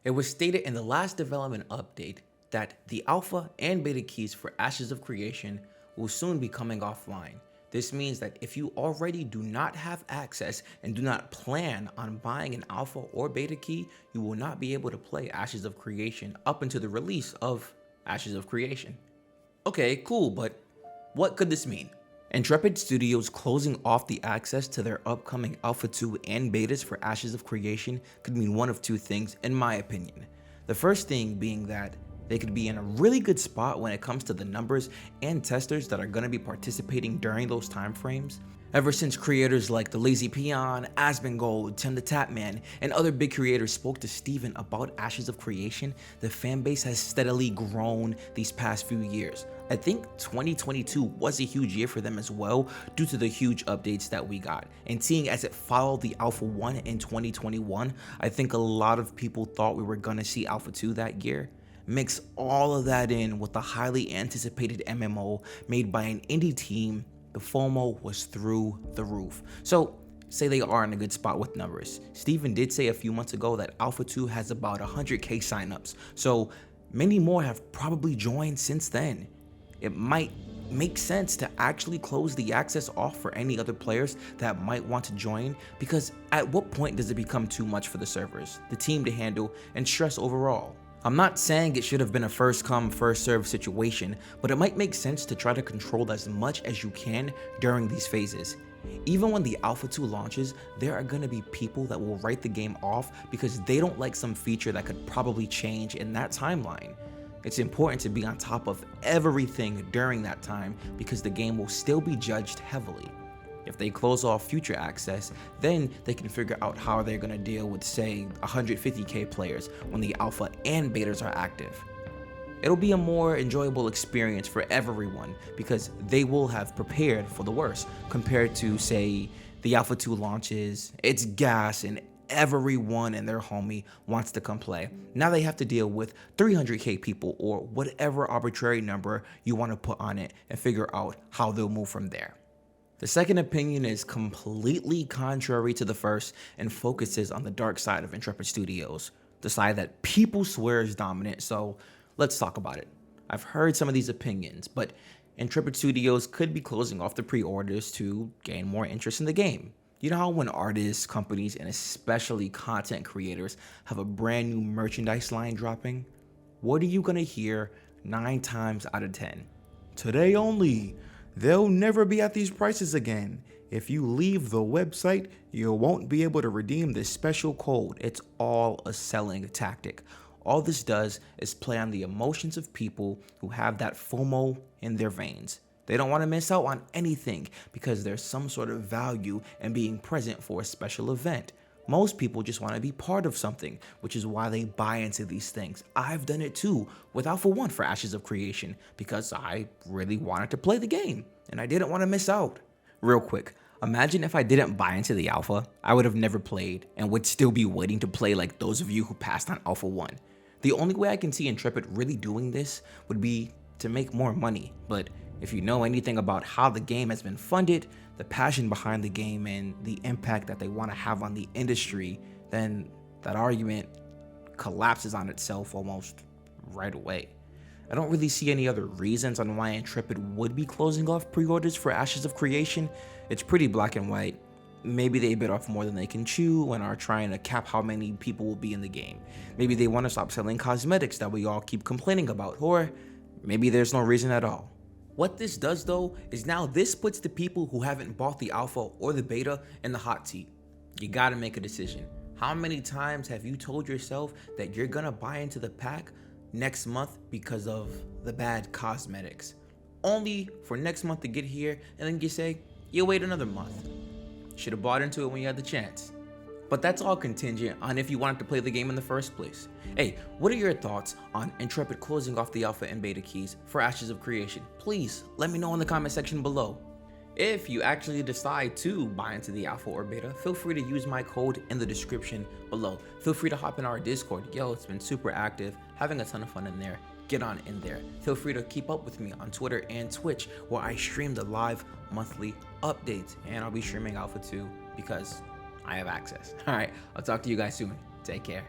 It was stated in the last development update that the alpha and beta keys for Ashes of Creation will soon be coming offline. This means that if you already do not have access and do not plan on buying an alpha or beta key, you will not be able to play Ashes of Creation up until the release of Ashes of Creation. Okay, cool, but what could this mean? Intrepid Studios closing off the access to their upcoming Alpha 2 and betas for Ashes of Creation could mean one of two things, in my opinion. The first thing being that they could be in a really good spot when it comes to the numbers and testers that are going to be participating during those time frames. Ever since creators like The Lazy Peon, Asmongold, Tim the Tapman, and other big creators spoke to Steven about Ashes of Creation, the fanbase has steadily grown these past few years. I think 2022 was a huge year for them as well due to the huge updates that we got. And seeing as it followed the Alpha 1 in 2021, I think a lot of people thought we were gonna see Alpha 2 that year. Mix all of that in with the highly anticipated MMO made by an indie team, the FOMO was through the roof. So say they are in a good spot with numbers. Steven did say a few months ago that Alpha 2 has about 100k signups, so many more have probably joined since then. It might make sense to actually close the access off for any other players that might want to join, because at what point does it become too much for the servers, the team to handle, and stress overall? I'm not saying it should have been a first come first serve situation, but it might make sense to try to control as much as you can during these phases. Even when the Alpha 2 launches, there are going to be people that will write the game off because they don't like some feature that could probably change in that timeline. It's important to be on top of everything during that time because the game will still be judged heavily. If they close off future access, then they can figure out how they're going to deal with, say, 150k players when the alpha and betas are active. It'll be a more enjoyable experience for everyone because they will have prepared for the worst compared to, say, the Alpha 2 launches, it's gas and everyone and their homie wants to come play. Now they have to deal with 300k people or whatever arbitrary number you want to put on it and figure out how they'll move from there. The second opinion is completely contrary to the first and focuses on the dark side of Intrepid Studios, the side that people swear is dominant, so let's talk about it. I've heard some of these opinions, but Intrepid Studios could be closing off the pre-orders to gain more interest in the game. You know how when artists, companies, and especially content creators have a brand new merchandise line dropping? What are you gonna hear 9 times out of 10? Today only. They'll never be at these prices again. If you leave the website, you won't be able to redeem this special code. It's all a selling tactic. All this does is play on the emotions of people who have that FOMO in their veins. They don't want to miss out on anything because there's some sort of value in being present for a special event. Most people just want to be part of something, which is why they buy into these things. I've done it too with Alpha 1 for Ashes of Creation because I really wanted to play the game and I didn't want to miss out. Real quick, imagine if I didn't buy into the alpha, I would have never played and would still be waiting to play like those of you who passed on Alpha 1. The only way I can see Intrepid really doing this would be to make more money, but if you know anything about how the game has been funded, the passion behind the game, and the impact that they want to have on the industry, then that argument collapses on itself almost right away. I don't really see any other reasons on why Intrepid would be closing off pre-orders for Ashes of Creation. It's pretty black and white. Maybe they bit off more than they can chew and are trying to cap how many people will be in the game. Maybe they want to stop selling cosmetics that we all keep complaining about, or maybe there's no reason at all. What this does though is now this puts the people who haven't bought the alpha or the beta in the hot seat. You gotta make a decision. How many times have you told yourself that you're gonna buy into the pack next month because of the bad cosmetics? Only for next month to get here and then you say, you'll wait another month. Should have bought into it when you had the chance. But that's all contingent on if you wanted to play the game in the first place. Hey, what are your thoughts on Intrepid closing off the alpha and beta keys for Ashes of Creation? Please let me know in the comment section below. If you actually decide to buy into the alpha or beta, feel free to use my code in the description below. Feel free to hop in our Discord. Yo, it's been super active, having a ton of fun in there. Get on in there. Feel free to keep up with me on Twitter and Twitch, where I stream the live monthly updates, and I'll be streaming Alpha 2 because I have access. All right, I'll talk to you guys soon. Take care.